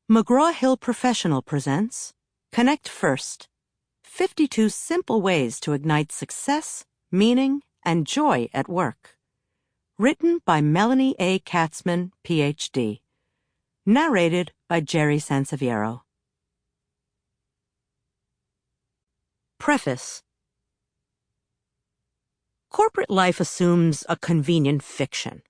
McGraw-Hill Professional presents Connect First, 52 Simple Ways to Ignite Success, Meaning, and Joy at Work. Written by Melanie Katzman, Ph.D. Narrated by Gerry Sansaviero. Preface. Corporate life assumes a convenient fiction.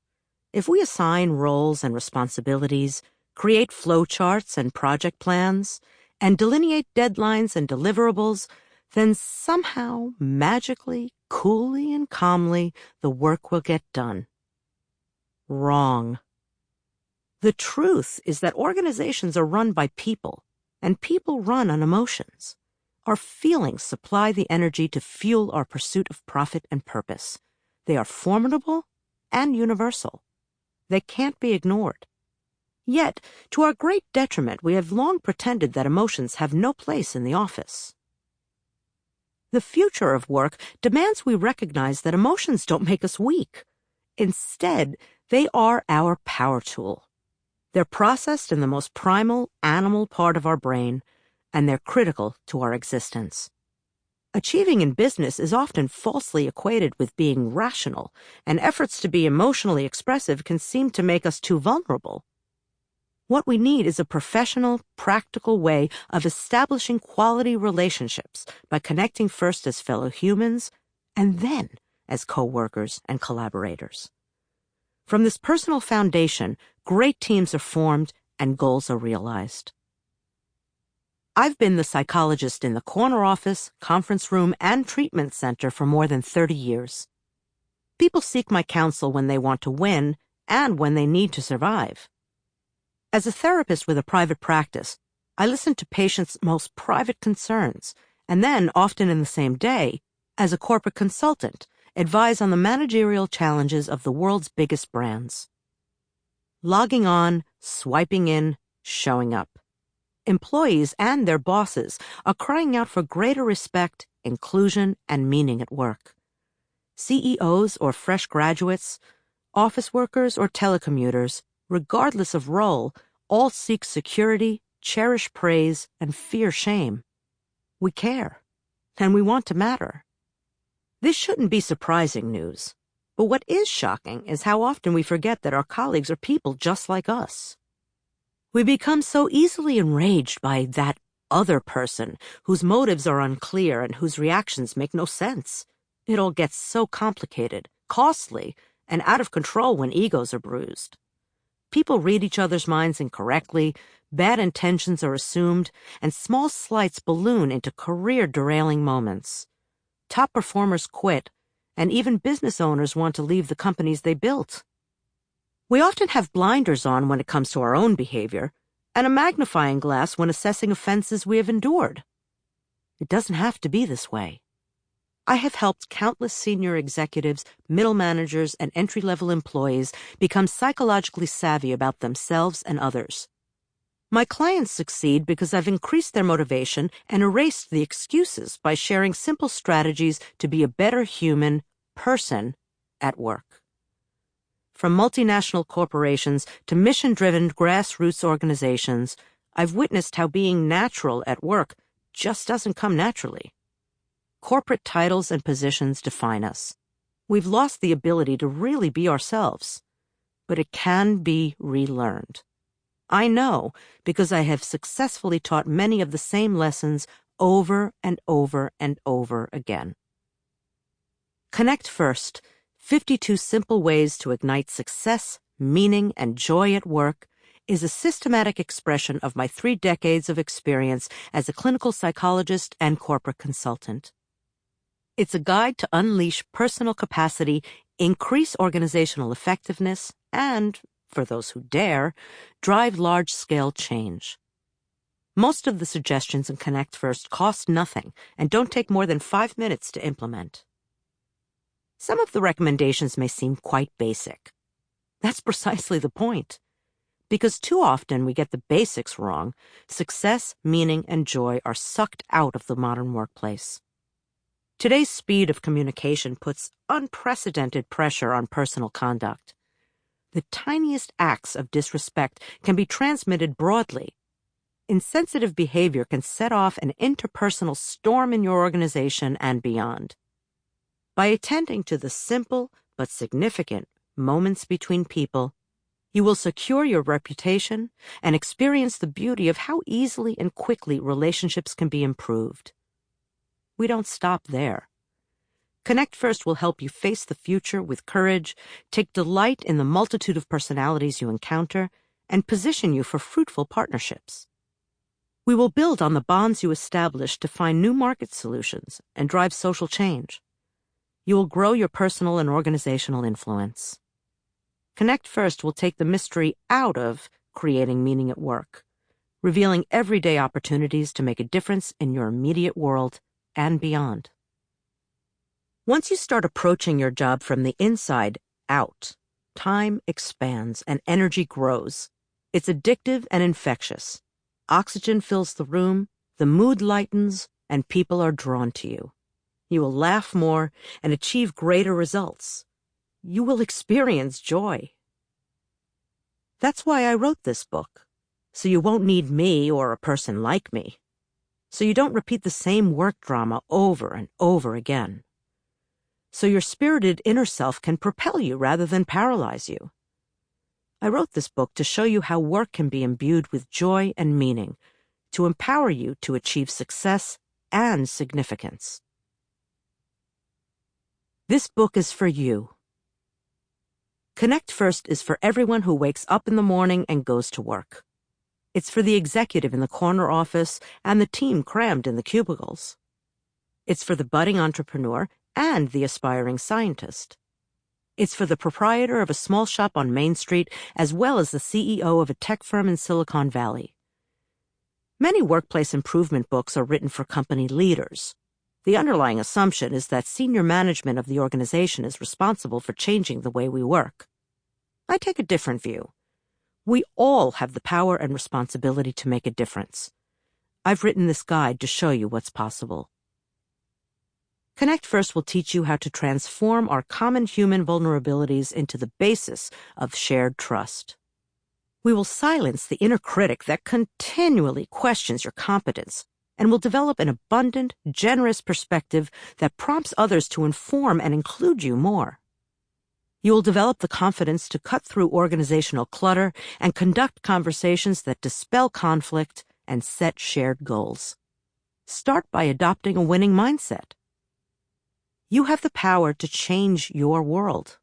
If we assign roles and responsibilities, create flowcharts and project plans, and delineate deadlines and deliverables, then somehow, magically, coolly, and calmly, the work will get done. Wrong. The truth is that organizations are run by people, and people run on emotions. Our feelings supply the energy to fuel our pursuit of profit and purpose. They are formidable and universal. They can't be ignored. Yet, to our great detriment, we have long pretended that emotions have no place in the office. The future of work demands we recognize that emotions don't make us weak. Instead, they are our power tool. They're processed in the most primal, animal part of our brain, and they're critical to our existence. Achieving in business is often falsely equated with being rational, and efforts to be emotionally expressive can seem to make us too vulnerable. What we need is a professional, practical way of establishing quality relationships by connecting first as fellow humans and then as co-workers and collaborators. From this personal foundation, great teams are formed and goals are realized. I've been the psychologist in the corner office, conference room, and treatment center for more than 30 years. People seek my counsel when they want to win and when they need to survive. As a therapist with a private practice, I listen to patients' most private concerns, and then, often in the same day, as a corporate consultant, advise on the managerial challenges of the world's biggest brands. Logging on, swiping in, showing up. Employees and their bosses are crying out for greater respect, inclusion, and meaning at work. CEOs or fresh graduates, office workers or telecommuters, regardless of role, all seek security, cherish praise, and fear shame. We care, and we want to matter. This shouldn't be surprising news, but what is shocking is how often we forget that our colleagues are people just like us. We become so easily enraged by that other person whose motives are unclear and whose reactions make no sense. It all gets so complicated, costly, and out of control when egos are bruised. People read each other's minds incorrectly, bad intentions are assumed, and small slights balloon into career-derailing moments. Top performers quit, and even business owners want to leave the companies they built. We often have blinders on when it comes to our own behavior, and a magnifying glass when assessing offenses we have endured. It doesn't have to be this way. I have helped countless senior executives, middle managers, and entry-level employees become psychologically savvy about themselves and others. My clients succeed because I've increased their motivation and erased the excuses by sharing simple strategies to be a better human person at work. From multinational corporations to mission-driven grassroots organizations, I've witnessed how being natural at work just doesn't come naturally. Corporate titles and positions define us. We've lost the ability to really be ourselves, but it can be relearned. I know because I have successfully taught many of the same lessons over and over and over again. Connect First, 52 Simple Ways to Ignite Success, Meaning, and Joy at Work is a systematic expression of my 3 decades of experience as a clinical psychologist and corporate consultant. It's a guide to unleash personal capacity, increase organizational effectiveness, and, for those who dare, drive large-scale change. Most of the suggestions in Connect First cost nothing and don't take more than 5 minutes to implement. Some of the recommendations may seem quite basic. That's precisely the point. Because too often we get the basics wrong, success, meaning, and joy are sucked out of the modern workplace. Today's speed of communication puts unprecedented pressure on personal conduct. The tiniest acts of disrespect can be transmitted broadly, Insensitive behavior can set off an interpersonal storm in your organization and beyond. By attending to the simple but significant moments between people, you will secure your reputation and experience the beauty of how easily and quickly relationships can be improved. We don't stop there. Connect First will help you face the future with courage, take delight in the multitude of personalities you encounter, and position you for fruitful partnerships. We will build on the bonds you establish to find new market solutions and drive social change. You will grow your personal and organizational influence. Connect First will take the mystery out of creating meaning at work, revealing everyday opportunities to make a difference in your immediate world and beyond. Once you start approaching your job from the inside out, time expands and energy grows. It's addictive and infectious. Oxygen fills the room, the mood lightens, and people are drawn to you. You will laugh more and achieve greater results. You will experience joy. That's why I wrote this book, so you won't need me or a person like me, so you don't repeat the same work drama over and over again, so your spirited inner self can propel you rather than paralyze you. I wrote this book to show you how work can be imbued with joy and meaning, to empower you to achieve success and significance. This book is for you. Connect First is for everyone who wakes up in the morning and goes to work. It's for the executive in the corner office and the team crammed in the cubicles. It's for the budding entrepreneur and the aspiring scientist. It's for the proprietor of a small shop on Main Street as well as the CEO of a tech firm in Silicon Valley. Many workplace improvement books are written for company leaders. The underlying assumption is that senior management of the organization is responsible for changing the way we work. I take a different view. We all have the power and responsibility to make a difference. I've written this guide to show you what's possible. Connect First will teach you how to transform our common human vulnerabilities into the basis of shared trust. We will silence the inner critic that continually questions your competence and will develop an abundant, generous perspective that prompts others to inform and include you more. You will develop the confidence to cut through organizational clutter and conduct conversations that dispel conflict and set shared goals. Start by adopting a winning mindset. You have the power to change your world.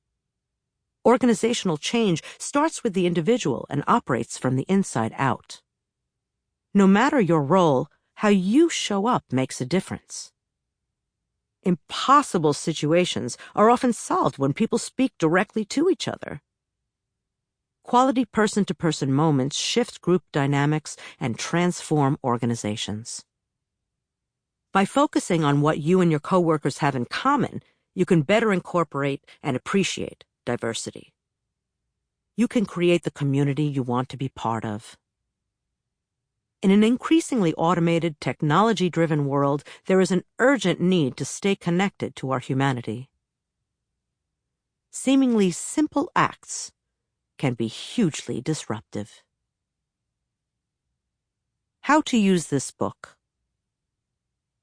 Organizational change starts with the individual and operates from the inside out. No matter your role, how you show up makes a difference. Impossible situations are often solved when people speak directly to each other. Quality person-to-person moments shift group dynamics and transform organizations. By focusing on what you and your coworkers have in common, you can better incorporate and appreciate diversity. You can create the community you want to be part of. In an increasingly automated, technology-driven world, there is an urgent need to stay connected to our humanity. Seemingly simple acts can be hugely disruptive. How to use this book.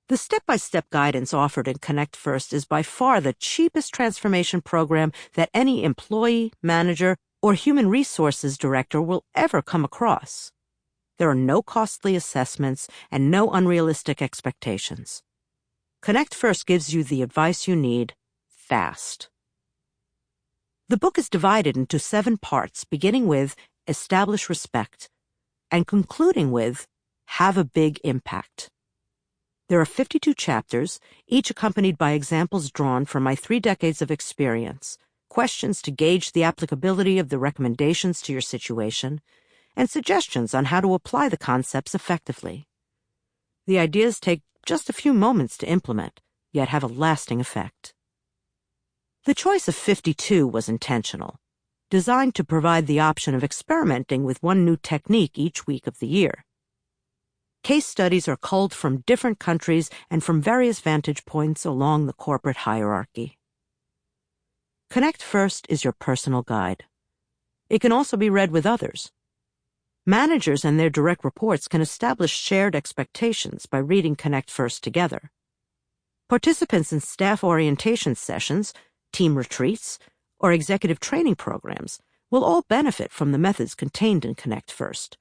The step-by-step guidance offered in Connect First is by far the cheapest transformation program that any employee, manager, or human resources director will ever come across. There are no costly assessments and no unrealistic expectations. Connect First gives you the advice you need, fast. The book is divided into 7 parts, beginning with Establish Respect and concluding with Have a Big Impact. There are 52 chapters, each accompanied by examples drawn from my 3 decades of experience, questions to gauge the applicability of the recommendations to your situation, and suggestions on how to apply the concepts effectively. The ideas take just a few moments to implement, yet have a lasting effect. The choice of 52 was intentional, designed to provide the option of experimenting with one new technique each week of the year. Case studies are culled from different countries and from various vantage points along the corporate hierarchy. Connect First is your personal guide. It can also be read with others. Managers and their direct reports can establish shared expectations by reading Connect First together. Participants in staff orientation sessions, team retreats, or executive training programs will all benefit from the methods contained in Connect First,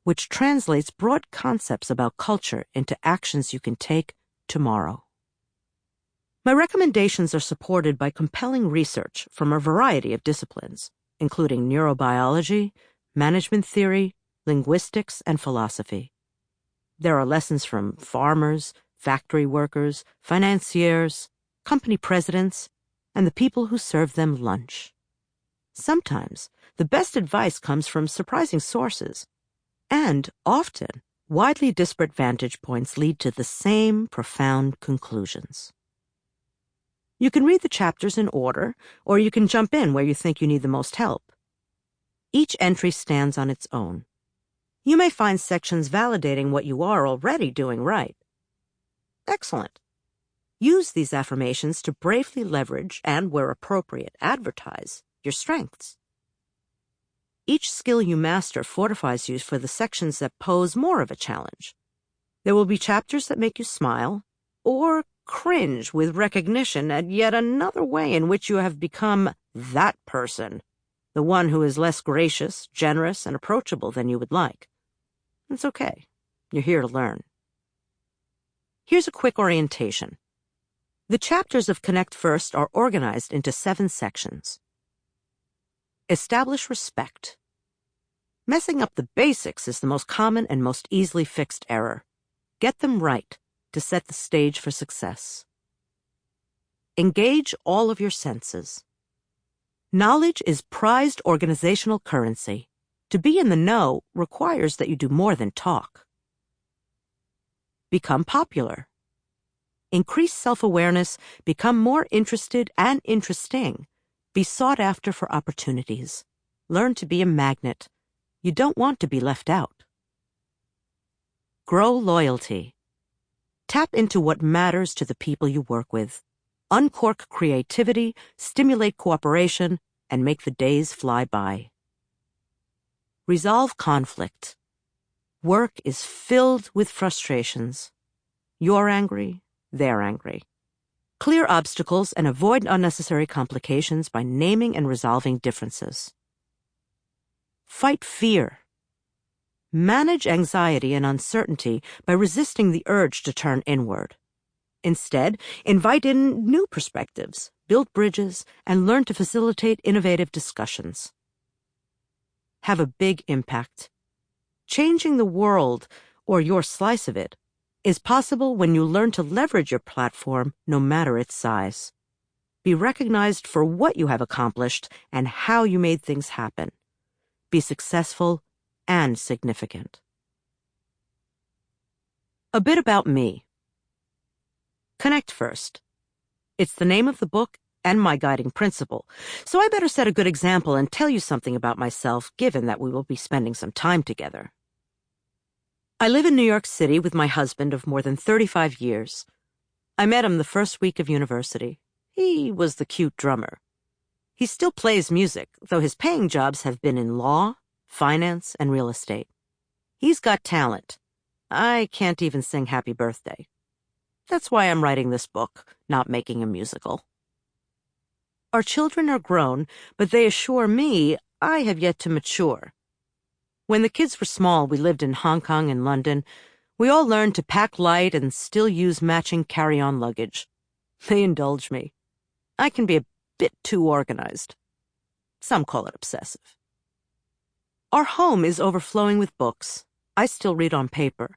which translates broad concepts about culture into actions you can take tomorrow. My recommendations are supported by compelling research from a variety of disciplines, including neurobiology, management theory, linguistics, and philosophy. There are lessons from farmers, factory workers, financiers, company presidents, and the people who serve them lunch. Sometimes, the best advice comes from surprising sources, and often, widely disparate vantage points lead to the same profound conclusions. You can read the chapters in order, or you can jump in where you think you need the most help. Each entry stands on its own. You may find sections validating what you are already doing right. Excellent. Use these affirmations to bravely leverage and, where appropriate, advertise your strengths. Each skill you master fortifies you for the sections that pose more of a challenge. There will be chapters that make you smile, or cringe with recognition at yet another way in which you have become that person, the one who is less gracious, generous, and approachable than you would like. It's okay. You're here to learn. Here's a quick orientation. The chapters of Connect First are organized into 7 sections. Establish respect. Messing up the basics is the most common and most easily fixed error. Get them right to set the stage for success. Engage all of your senses. Knowledge is prized organizational currency. To be in the know requires that you do more than talk. Become popular. Increase self-awareness, become more interested and interesting. Be sought after for opportunities. Learn to be a magnet. You don't want to be left out. Grow loyalty. Tap into what matters to the people you work with. Uncork creativity, stimulate cooperation, and make the days fly by. Resolve conflict. Work is filled with frustrations. You're angry, they're angry. Clear obstacles and avoid unnecessary complications by naming and resolving differences. Fight fear. Manage anxiety and uncertainty by resisting the urge to turn inward. Instead, invite in new perspectives, build bridges, and learn to facilitate innovative discussions. Have a big impact. Changing the world, or your slice of it, is possible when you learn to leverage your platform no matter its size. Be recognized for what you have accomplished and how you made things happen. Be successful and significant. A bit about me. Connect First. It's the name of the book and my guiding principle, so I better set a good example and tell you something about myself, given that we will be spending some time together. I live in New York City with my husband of more than 35 years. I met him the first week of university. He was the cute drummer. He still plays music, though his paying jobs have been in law, finance, and real estate. He's got talent. I can't even sing Happy Birthday. That's why I'm writing this book, not making a musical. Our children are grown, but they assure me I have yet to mature. When the kids were small, we lived in Hong Kong and London. We all learned to pack light and still use matching carry-on luggage. They indulge me. I can be a bit too organized. Some call it obsessive. Our home is overflowing with books. I still read on paper.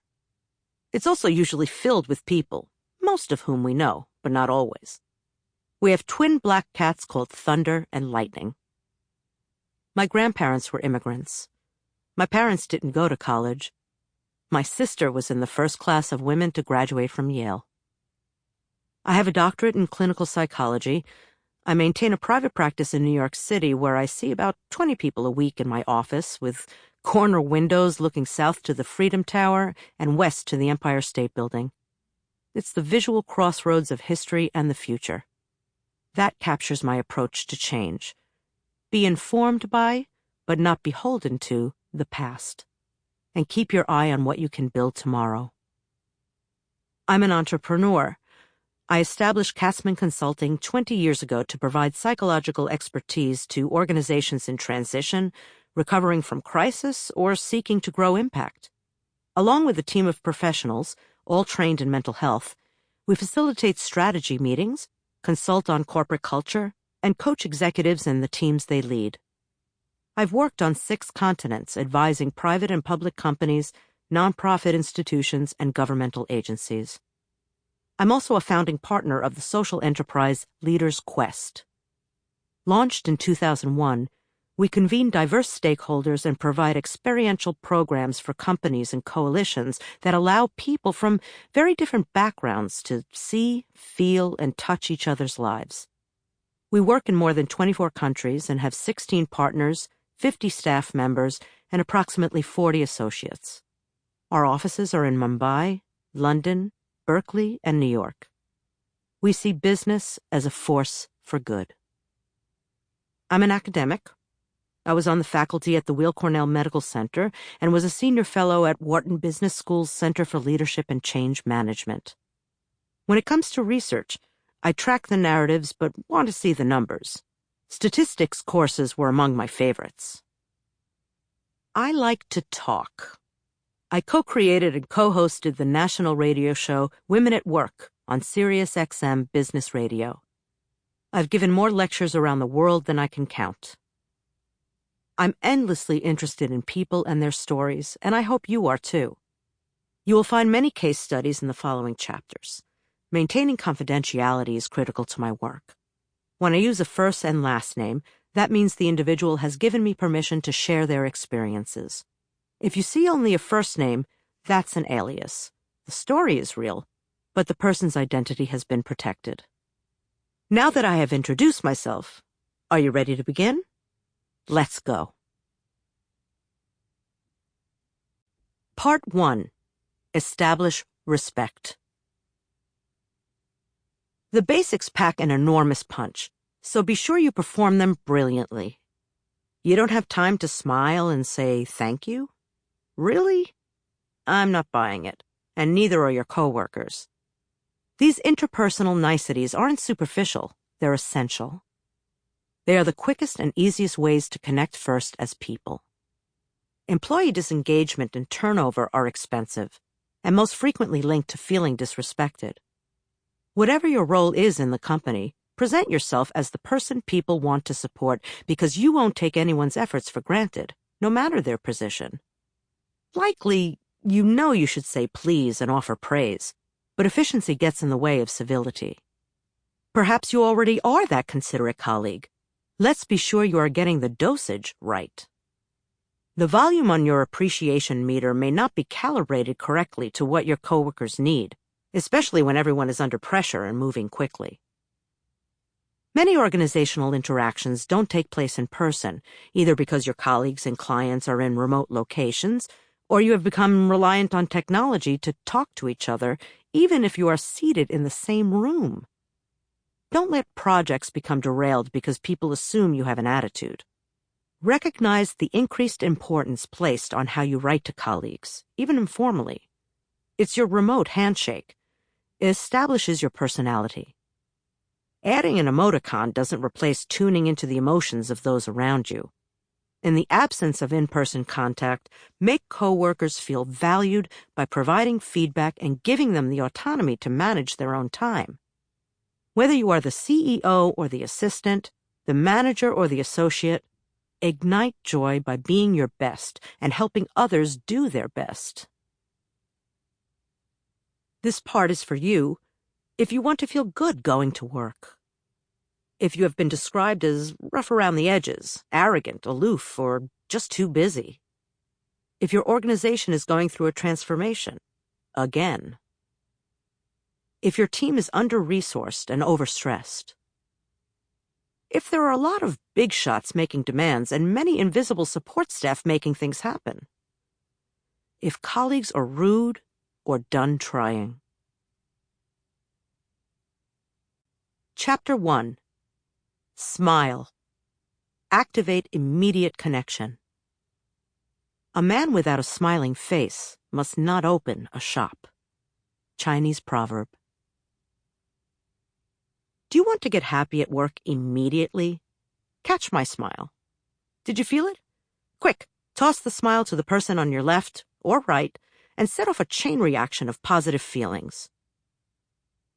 It's also usually filled with people, most of whom we know, but not always. We have twin black cats called Thunder and Lightning. My grandparents were immigrants. My parents didn't go to college. My sister was in the first class of women to graduate from Yale. I have a doctorate in clinical psychology. I maintain a private practice in New York City where I see about 20 people a week in my office, with corner windows looking south to the Freedom Tower and west to the Empire State Building. It's the visual crossroads of history and the future. That captures my approach to change. Be informed by, but not beholden to, the past. and keep your eye on what you can build tomorrow. I'm an entrepreneur. I established Katzman Consulting 20 years ago to provide psychological expertise to organizations in transition, recovering from crisis, or seeking to grow impact. Along with a team of professionals, all trained in mental health, we facilitate strategy meetings, consult on corporate culture, and coach executives and the teams they lead. I've worked on 6 continents advising private and public companies, nonprofit institutions, and governmental agencies. I'm also a founding partner of the social enterprise Leaders Quest. Launched in 2001, we convene diverse stakeholders and provide experiential programs for companies and coalitions that allow people from very different backgrounds to see, feel, and touch each other's lives. We work in more than 24 countries and have 16 partners, 50 staff members, and approximately 40 associates. Our offices are in Mumbai, London, Berkeley, and New York. We see business as a force for good. I'm an academic. I was on the faculty at the Weill Cornell Medical Center and was a senior fellow at Wharton Business School's Center for Leadership and Change Management. When it comes to research, I track the narratives but want to see the numbers. Statistics courses were among my favorites. I like to talk. I co-created and co-hosted the national radio show Women at Work on Sirius XM Business Radio. I've given more lectures around the world than I can count. I'm endlessly interested in people and their stories, and I hope you are too. You will find many case studies in the following chapters. Maintaining confidentiality is critical to my work. When I use a first and last name, that means the individual has given me permission to share their experiences. If you see only a first name, that's an alias. The story is real, but the person's identity has been protected. Now that I have introduced myself, are you ready to begin? Let's go. Part 1. Establish respect. The basics pack an enormous punch, so be sure you perform them brilliantly. You don't have time to smile and say thank you? Really? I'm not buying it, and neither are your coworkers. These interpersonal niceties aren't superficial, they're essential. They are the quickest and easiest ways to connect first as people. Employee disengagement and turnover are expensive, and most frequently linked to feeling disrespected. Whatever your role is in the company, present yourself as the person people want to support because you won't take anyone's efforts for granted, no matter their position. Likely, you know you should say please and offer praise, but efficiency gets in the way of civility. Perhaps you already are that considerate colleague. Let's be sure you are getting the dosage right. The volume on your appreciation meter may not be calibrated correctly to what your coworkers need, especially when everyone is under pressure and moving quickly. Many organizational interactions don't take place in person, either because your colleagues and clients are in remote locations, or you have become reliant on technology to talk to each other, even if you are seated in the same room. Don't let projects become derailed because people assume you have an attitude. Recognize the increased importance placed on how you write to colleagues, even informally. It's your remote handshake. It establishes your personality. Adding an emoticon doesn't replace tuning into the emotions of those around you. In the absence of in-person contact, make coworkers feel valued by providing feedback and giving them the autonomy to manage their own time. Whether you are the CEO or the assistant, the manager or the associate, ignite joy by being your best and helping others do their best. This part is for you if you want to feel good going to work. If you have been described as rough around the edges, arrogant, aloof, or just too busy. If your organization is going through a transformation, again. If your team is under-resourced and overstressed. If there are a lot of big shots making demands and many invisible support staff making things happen. If colleagues are rude or done trying. Chapter 1. Smile. Activate immediate connection. A man without a smiling face must not open a shop. Chinese proverb. Do you want to get happy at work immediately? Catch my smile. Did you feel it? Quick, toss the smile to the person on your left or right and set off a chain reaction of positive feelings.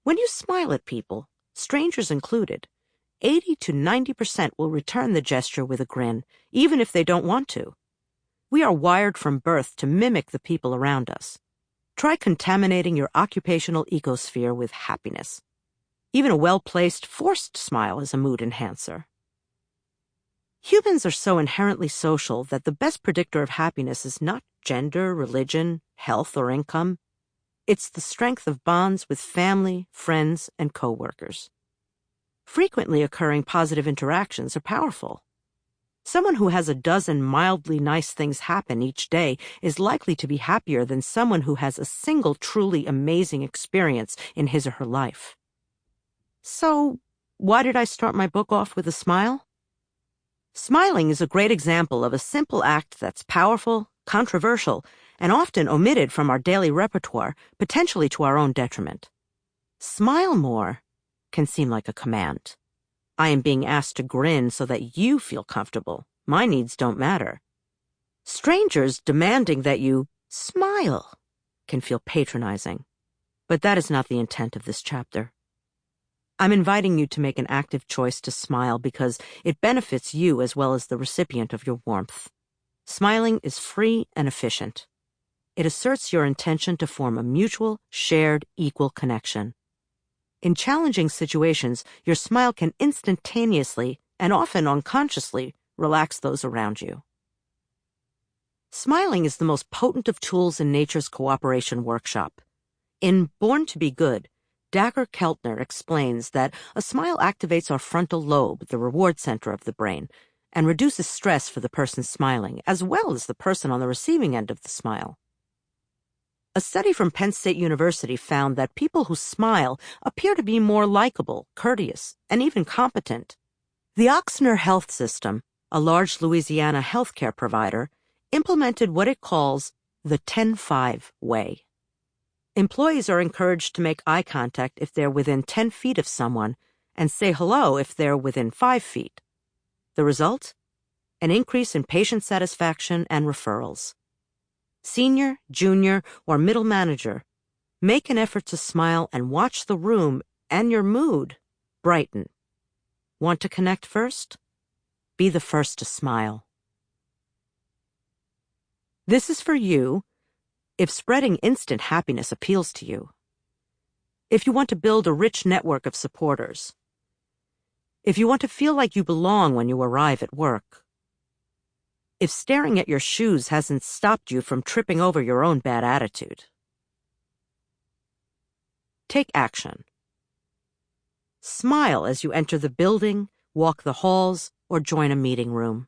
When you smile at people, strangers included, 80 to 90% will return the gesture with a grin, even if they don't want to. We are wired from birth to mimic the people around us. Try contaminating your occupational ecosphere with happiness. Even a well-placed, forced smile is a mood enhancer. Humans are so inherently social that the best predictor of happiness is not gender, religion, health, or income. It's the strength of bonds with family, friends, and coworkers. Frequently occurring positive interactions are powerful. Someone who has a dozen mildly nice things happen each day is likely to be happier than someone who has a single truly amazing experience in his or her life. So, why did I start my book off with a smile? Smiling is a great example of a simple act that's powerful, controversial, and often omitted from our daily repertoire, potentially to our own detriment. Smile more can seem like a command. I am being asked to grin so that you feel comfortable. My needs don't matter. Strangers demanding that you smile can feel patronizing, but that is not the intent of this chapter. I'm inviting you to make an active choice to smile because it benefits you as well as the recipient of your warmth. Smiling is free and efficient. It asserts your intention to form a mutual, shared, equal connection. In challenging situations, your smile can instantaneously, and often unconsciously, relax those around you. Smiling is the most potent of tools in nature's cooperation workshop. In Born to be Good, Dacher Keltner explains that a smile activates our frontal lobe, the reward center of the brain, and reduces stress for the person smiling, as well as the person on the receiving end of the smile. A study from Penn State University found that people who smile appear to be more likable, courteous, and even competent. The Ochsner Health System, a large Louisiana healthcare provider, implemented what it calls the 10-5 way. Employees are encouraged to make eye contact if they're within 10 feet of someone and say hello if they're within 5 feet. The result? An increase in patient satisfaction and referrals. Senior, junior, or middle manager, make an effort to smile and watch the room and your mood brighten. Want to connect first? Be the first to smile. This is for you if spreading instant happiness appeals to you. If you want to build a rich network of supporters. If you want to feel like you belong when you arrive at work. If staring at your shoes hasn't stopped you from tripping over your own bad attitude. Take action. Smile as you enter the building, walk the halls, or join a meeting room.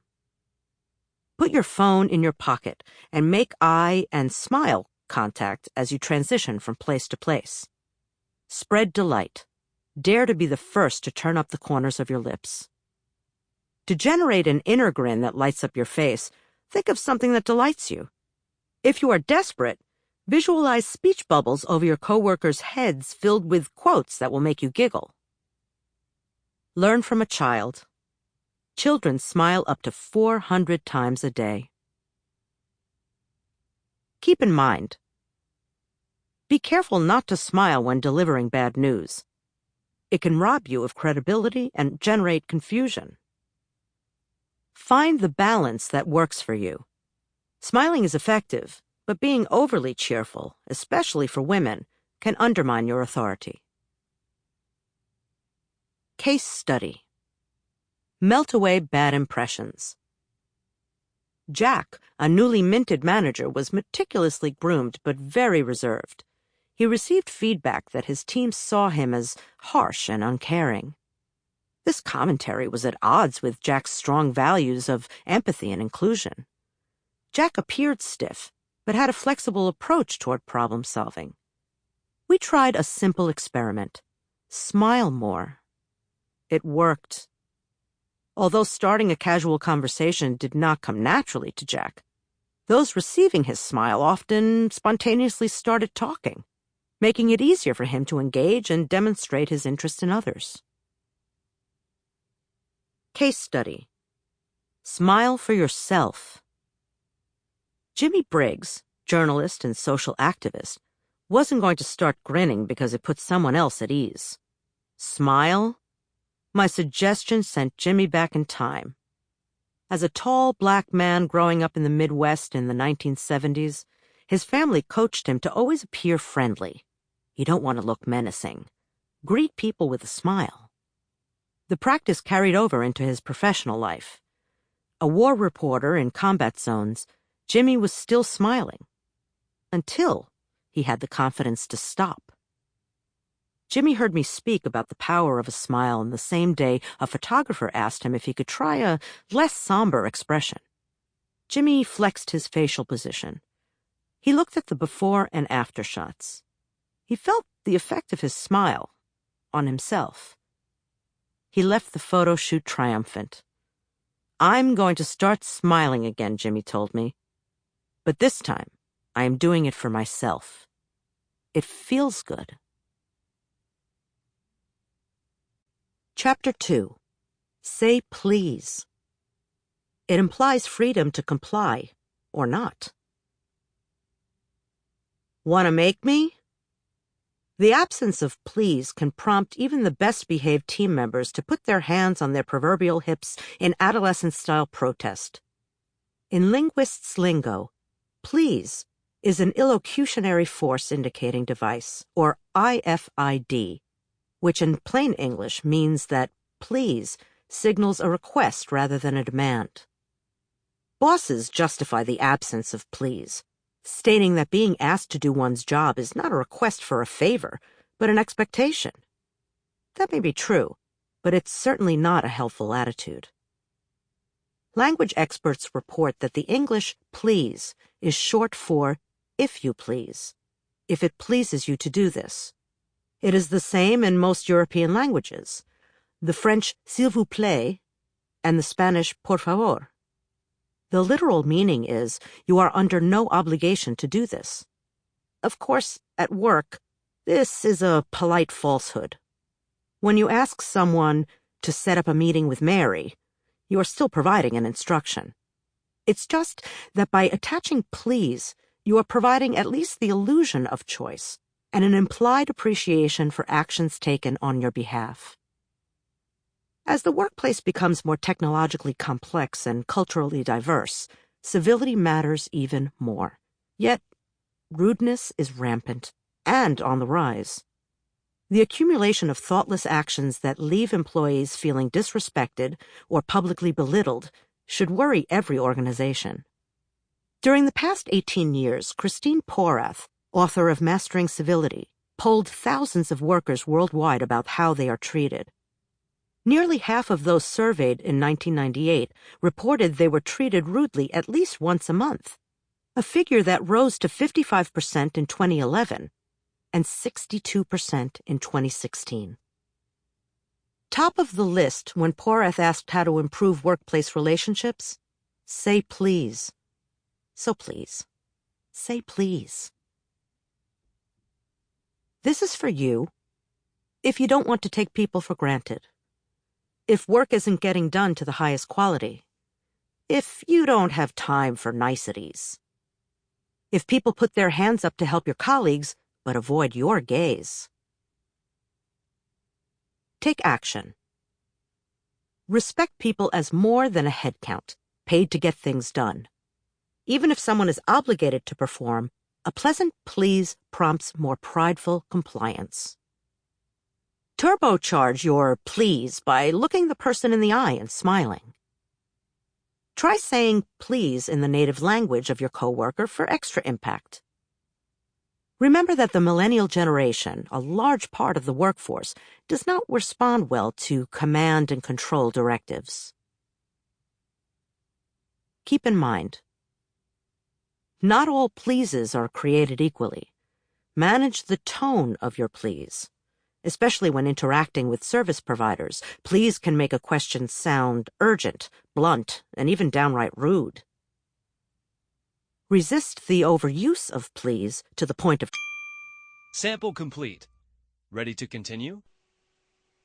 Put your phone in your pocket and make eye and smile contact as you transition from place to place. Spread delight. Dare to be the first to turn up the corners of your lips. To generate an inner grin that lights up your face, think of something that delights you. If you are desperate, visualize speech bubbles over your coworkers' heads filled with quotes that will make you giggle. Learn from a child. Children smile up to 400 times a day. Keep in mind, be careful not to smile when delivering bad news. It can rob you of credibility and generate confusion. Find the balance that works for you. Smiling is effective, but being overly cheerful, especially for women, can undermine your authority. Case study. Melt away bad impressions. Jack, a newly minted manager, was meticulously groomed but very reserved. He received feedback that his team saw him as harsh and uncaring. This commentary was at odds with Jack's strong values of empathy and inclusion. Jack appeared stiff, but had a flexible approach toward problem solving. We tried a simple experiment. Smile more. It worked. Although starting a casual conversation did not come naturally to Jack, Those receiving his smile often spontaneously started talking, making it easier for him to engage and demonstrate his interest in others. Case study. Smile for yourself. Jimmy Briggs, journalist and social activist, wasn't going to start grinning because it put someone else at ease. Smile? My suggestion sent Jimmy back in time. As a tall black man growing up in the Midwest in the 1970s, his family coached him to always appear friendly. You don't want to look menacing. Greet people with a smile. The practice carried over into his professional life. A war reporter in combat zones, Jimmy was still smiling. Until he had the confidence to stop. Jimmy heard me speak about the power of a smile, and the same day a photographer asked him if he could try a less somber expression. Jimmy flexed his facial position. He looked at the before and after shots. He felt the effect of his smile on himself. He left the photo shoot triumphant. "I'm going to start smiling again," Jimmy told me. "But this time, I am doing it for myself. It feels good." Chapter 2. Say please. It implies freedom to comply, or not. "Want to make me?" The absence of please can prompt even the best-behaved team members to put their hands on their proverbial hips in adolescent-style protest. In linguists' lingo, please is an illocutionary force indicating device, or IFID, which in plain English means that please signals a request rather than a demand. Bosses justify the absence of please, stating that being asked to do one's job is not a request for a favor, but an expectation. That may be true, but it's certainly not a helpful attitude. Language experts report that the English please is short for if you please, if it pleases you to do this. It is the same in most European languages, the French s'il vous plaît and the Spanish por favor. The literal meaning is, you are under no obligation to do this. Of course, at work, this is a polite falsehood. When you ask someone to set up a meeting with Mary, you are still providing an instruction. It's just that by attaching please, you are providing at least the illusion of choice and an implied appreciation for actions taken on your behalf. As the workplace becomes more technologically complex and culturally diverse, civility matters even more. Yet, rudeness is rampant and on the rise. The accumulation of thoughtless actions that leave employees feeling disrespected or publicly belittled should worry every organization. During the past 18 years, Christine Porath, author of Mastering Civility, polled thousands of workers worldwide about how they are treated. Nearly half of those surveyed in 1998 reported they were treated rudely at least once a month, a figure that rose to 55% in 2011 and 62% in 2016. Top of the list when Porath asked how to improve workplace relationships? Say please. So please, say please. This is for you if you don't want to take people for granted, if work isn't getting done to the highest quality, if you don't have time for niceties, if people put their hands up to help your colleagues but avoid your gaze. Take action. Respect people as more than a head count, paid to get things done. Even if someone is obligated to perform, a pleasant please prompts more prideful compliance. Turbocharge your please by looking the person in the eye and smiling. Try saying please in the native language of your coworker for extra impact. Remember that the millennial generation, a large part of the workforce, does not respond well to command and control directives. Keep in mind, not all pleases are created equally. Manage the tone of your please. Especially when interacting with service providers, please can make a question sound urgent, blunt, and even downright rude. Resist the overuse of please to the point of... Sample complete. Ready to continue?